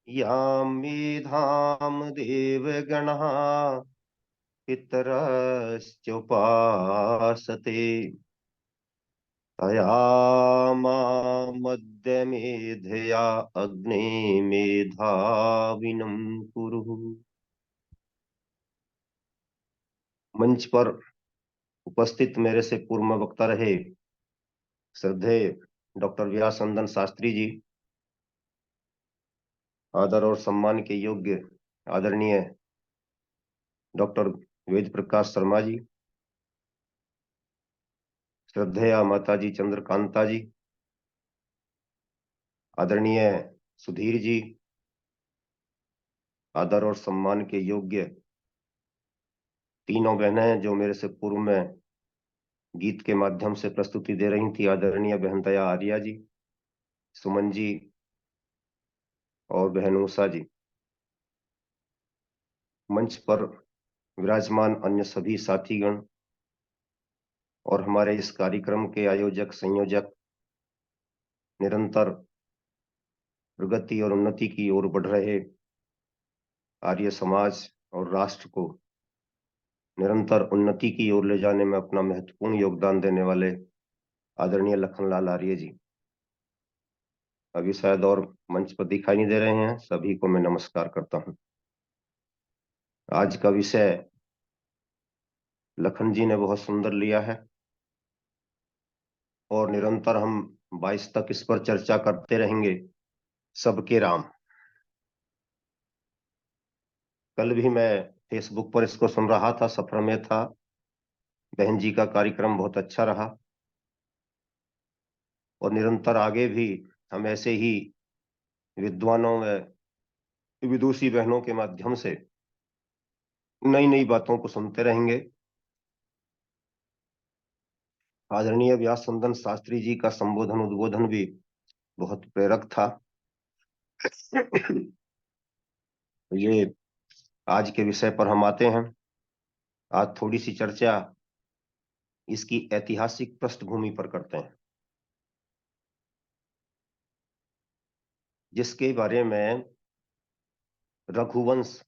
यां मेधां देवगणः पितरश्चोपासते तया मेधया अग्ने मेधाविनं कुरु। मंच पर उपस्थित मेरे से पूर्व वक्ता रहे श्रद्धेय डॉक्टर व्यासनंदन शास्त्री जी, आदर और सम्मान के योग्य आदरणीय डॉक्टर वेद प्रकाश शर्मा जी, श्रद्धेय माताजी चंद्रकांता जी, आदरणीय सुधीर जी, आदर और सम्मान के योग्य तीनों बहनें जो मेरे से पूर्व में गीत के माध्यम से प्रस्तुति दे रही थी, आदरणीय बहन दया आर्या जी, सुमन जी और बहन उषा जी, मंच पर विराजमान अन्य सभी साथीगण और हमारे इस कार्यक्रम के आयोजक संयोजक, निरंतर प्रगति और उन्नति की ओर बढ़ रहे आर्य समाज और राष्ट्र को निरंतर उन्नति की ओर ले जाने में अपना महत्वपूर्ण योगदान देने वाले आदरणीय लखनलाल आर्य जी, अभी शायद और मंच पर दिखाई नहीं दे रहे हैं, सभी को मैं नमस्कार करता हूं। आज का विषय लखन जी ने बहुत सुंदर लिया है और निरंतर हम 22 तक इस पर चर्चा करते रहेंगे। सबके राम। कल भी मैं फेसबुक पर इसको सुन रहा था, सफर में था। बहन जी का कार्यक्रम बहुत अच्छा रहा और निरंतर आगे भी हम ऐसे ही विद्वानों व विदुषी बहनों के माध्यम से नई नई बातों को सुनते रहेंगे। आदरणीय व्यासनंदन शास्त्री जी का संबोधन उद्बोधन भी बहुत प्रेरक था। ये आज के विषय पर हम आते हैं। आज थोड़ी सी चर्चा इसकी ऐतिहासिक पृष्ठभूमि पर करते हैं, जिसके बारे में रघुवंश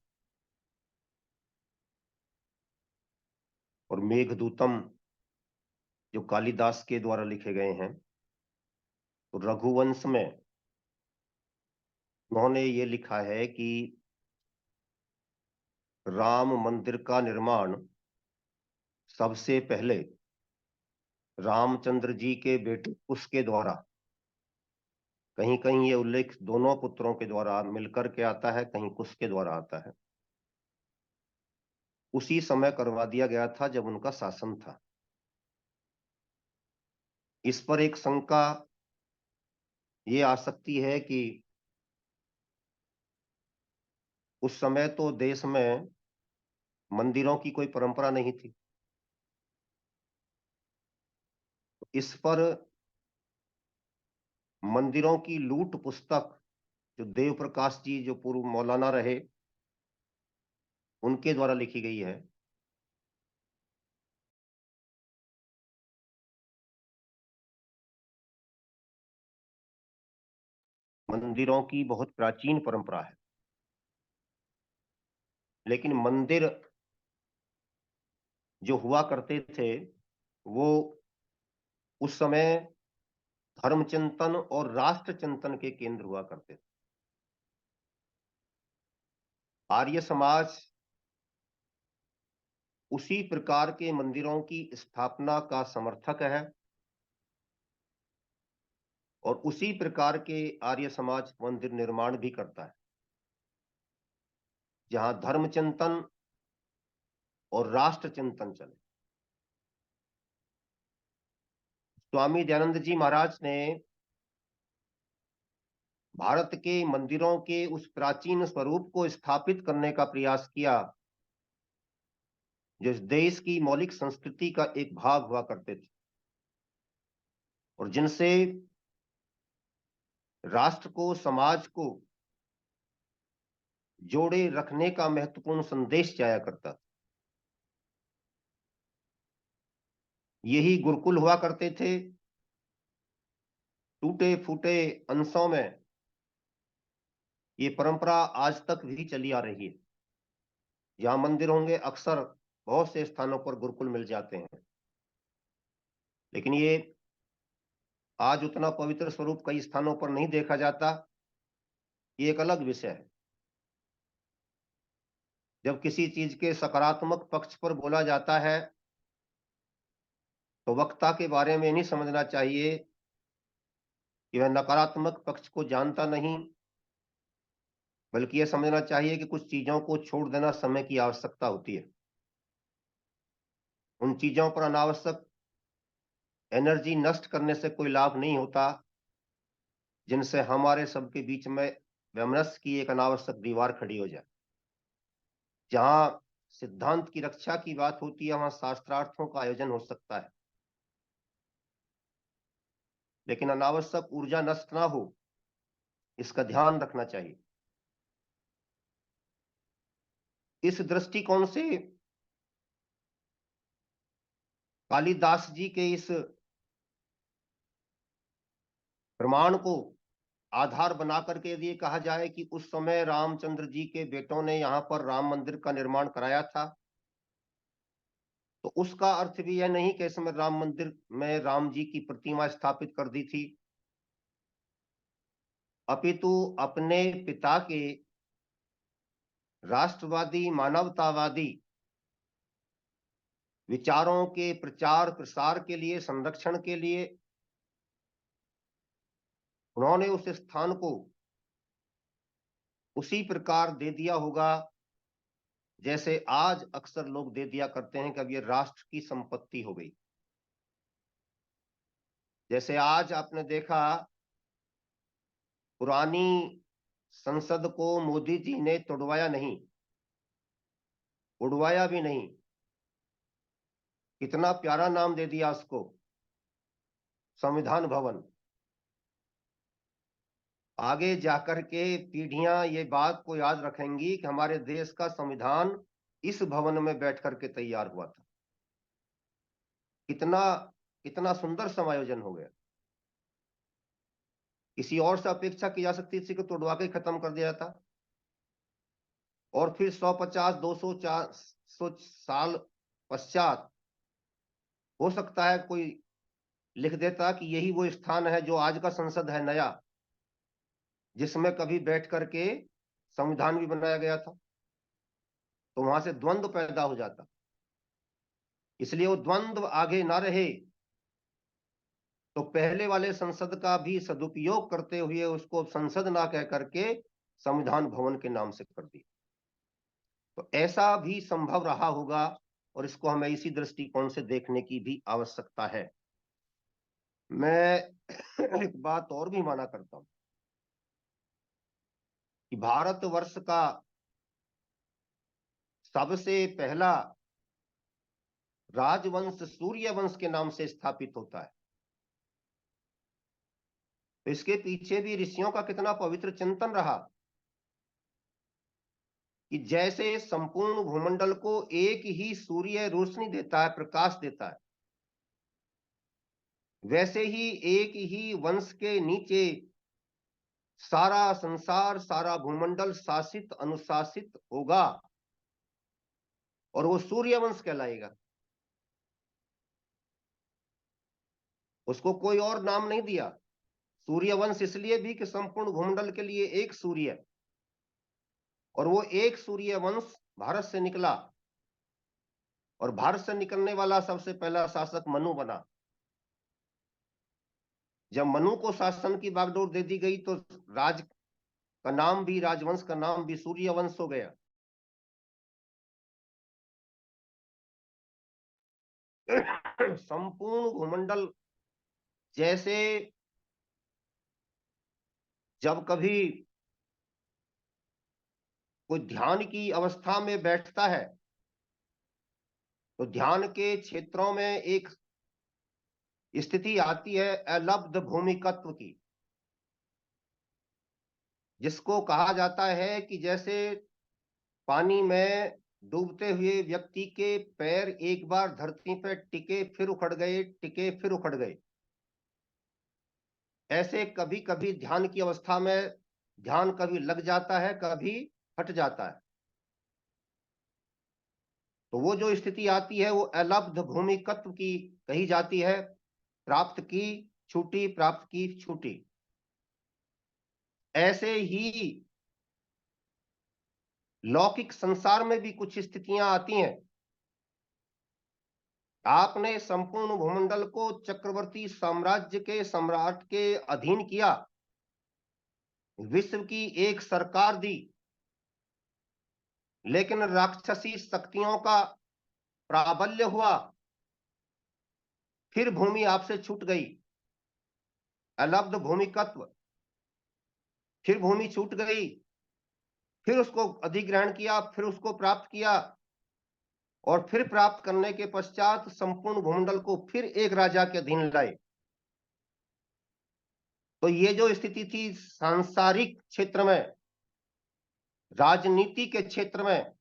और मेघदूतम जो कालिदास के द्वारा लिखे गए हैं, तो रघुवंश में उन्होंने ये लिखा है कि राम मंदिर का निर्माण सबसे पहले रामचंद्र जी के बेटे कुश के द्वारा, कहीं कहीं ये उल्लेख दोनों पुत्रों के द्वारा मिलकर के आता है, कहीं कुश के द्वारा आता है, उसी समय करवा दिया गया था जब उनका शासन था। इस पर एक शंका ये आ सकती है कि उस समय तो देश में मंदिरों की कोई परंपरा नहीं थी। इस पर मंदिरों की लूट पुस्तक जो देव प्रकाश जी, जो पूर्व मौलाना रहे, उनके द्वारा लिखी गई है। मंदिरों की बहुत प्राचीन परंपरा है, लेकिन मंदिर जो हुआ करते थे वो उस समय धर्म चिंतन और राष्ट्र चिंतन के केंद्र हुआ करते थे। आर्य समाज उसी प्रकार के मंदिरों की स्थापना का समर्थक है और उसी प्रकार के आर्य समाज मंदिर निर्माण भी करता है, जहां धर्म चिंतन और राष्ट्र चिंतन चले। स्वामी दयानंद जी महाराज ने भारत के मंदिरों के उस प्राचीन स्वरूप को स्थापित करने का प्रयास किया जो इस देश की मौलिक संस्कृति का एक भाग हुआ करते थे और जिनसे राष्ट्र को, समाज को जोड़े रखने का महत्वपूर्ण संदेश जाया करता था। यही गुरुकुल हुआ करते थे। टूटे फूटे अंशों में ये परंपरा आज तक भी चली आ रही है। जहां मंदिर होंगे अक्सर बहुत से स्थानों पर गुरुकुल मिल जाते हैं, लेकिन ये आज उतना पवित्र स्वरूप कई स्थानों पर नहीं देखा जाता। ये एक अलग विषय है। जब किसी चीज के सकारात्मक पक्ष पर बोला जाता है तो वक्ता के बारे में नहीं समझना चाहिए कि वह नकारात्मक पक्ष को जानता नहीं, बल्कि यह समझना चाहिए कि कुछ चीजों को छोड़ देना समय की आवश्यकता होती है। उन चीजों पर अनावश्यक एनर्जी नष्ट करने से कोई लाभ नहीं होता, जिनसे हमारे सबके बीच में वैमनस्य की एक अनावश्यक दीवार खड़ी हो जाए। जहां सिद्धांत की रक्षा की बात होती है वहां शास्त्रार्थों का आयोजन हो सकता है, लेकिन अनावश्यक ऊर्जा नष्ट ना हो, इसका ध्यान रखना चाहिए। इस दृष्टिकोण से कालिदास जी के इस प्रमाण को आधार बना करके यदि ये कहा जाए कि उस समय रामचंद्र जी के बेटों ने यहां पर राम मंदिर का निर्माण कराया था, तो उसका अर्थ भी यह नहीं कि इस समय राम मंदिर में राम जी की प्रतिमा स्थापित कर दी थी, अपितु अपने पिता के राष्ट्रवादी मानवतावादी विचारों के प्रचार प्रसार के लिए, संरक्षण के लिए उन्होंने उस स्थान को उसी प्रकार दे दिया होगा जैसे आज अक्सर लोग दे दिया करते हैं कि अब ये राष्ट्र की संपत्ति हो गई। जैसे आज आपने देखा पुरानी संसद को मोदी जी ने तोड़वाया नहीं, उड़वाया भी नहीं, कितना प्यारा नाम दे दिया उसको, संविधान भवन। आगे जाकर के पीढ़ियां ये बात को याद रखेंगी कि हमारे देश का संविधान इस भवन में बैठ करके तैयार हुआ था। कितना कितना सुंदर समायोजन हो गया। किसी और से अपेक्षा की जा सकती थी कि तोड़वा के खत्म कर दिया था, और फिर 150 200 400 साल पश्चात हो सकता है कोई लिख देता कि यही वो स्थान है जो आज का संसद है नया, जिसमें कभी बैठ करके संविधान भी बनाया गया था। तो वहां से द्वंद्व पैदा हो जाता। इसलिए वो द्वंद्व आगे ना रहे तो पहले वाले संसद का भी सदुपयोग करते हुए उसको संसद ना कह करके संविधान भवन के नाम से कर दिया। तो ऐसा भी संभव रहा होगा, और इसको हमें इसी दृष्टिकोण से देखने की भी आवश्यकता है। मैं एक बात और भी माना करता हूं कि भारतवर्ष का सबसे पहला राजवंश सूर्य वंश के नाम से स्थापित होता है। तो इसके पीछे भी ऋषियों का कितना पवित्र चिंतन रहा कि जैसे संपूर्ण भूमंडल को एक ही सूर्य रोशनी देता है, प्रकाश देता है, वैसे ही एक ही वंश के नीचे सारा संसार, सारा भूमंडल शासित अनुशासित होगा, और वो सूर्य वंश कहलाएगा। उसको कोई और नाम नहीं दिया। सूर्य वंश इसलिए भी कि संपूर्ण भूमंडल के लिए एक सूर्य, और वो एक सूर्य वंश भारत से निकला, और भारत से निकलने वाला सबसे पहला शासक मनु बना। जब मनु को शासन की बागडोर दे दी गई तो राज का नाम भी, राजवंश का नाम भी सूर्य वंश हो गया। संपूर्ण भूमंडल जैसे जब कभी कोई ध्यान की अवस्था में बैठता है तो ध्यान के क्षेत्रों में एक स्थिति आती है अलब्ध भूमिकत्व की, जिसको कहा जाता है कि जैसे पानी में डूबते हुए व्यक्ति के पैर एक बार धरती पर टिके फिर उखड़ गए, टिके फिर उखड़ गए। ऐसे कभी कभी ध्यान की अवस्था में ध्यान कभी लग जाता है, कभी हट जाता है। तो वो जो स्थिति आती है वो अलब्ध भूमिकत्व की कही जाती है। प्राप्त की छूटी, प्राप्त की छूटी। ऐसे ही लौकिक संसार में भी कुछ स्थितियां आती हैं। आपने संपूर्ण भूमंडल को चक्रवर्ती साम्राज्य के सम्राट के अधीन किया, विश्व की एक सरकार दी, लेकिन राक्षसी शक्तियों का प्राबल्य हुआ, फिर भूमि आपसे छूट गई। अलब्ध भूमिकत्व, फिर भूमि छूट गई, फिर उसको अधिग्रहण किया, फिर उसको प्राप्त किया, और फिर प्राप्त करने के पश्चात संपूर्ण भूमंडल को फिर एक राजा के अधीन लाए। तो ये जो स्थिति थी सांसारिक क्षेत्र में, राजनीति के क्षेत्र में,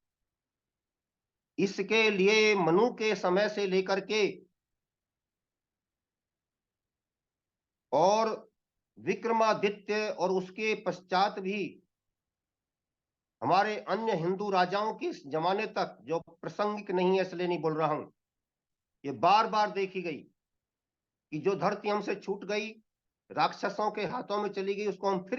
इसके लिए मनु के समय से लेकर के और विक्रमादित्य और उसके पश्चात भी हमारे अन्य हिंदू राजाओं के जमाने तक, जो प्रासंगिक नहीं है इसलिए नहीं बोल रहा हूं, ये बार बार देखी गई कि जो धरती हमसे छूट गई, राक्षसों के हाथों में चली गई, उसको हम फिर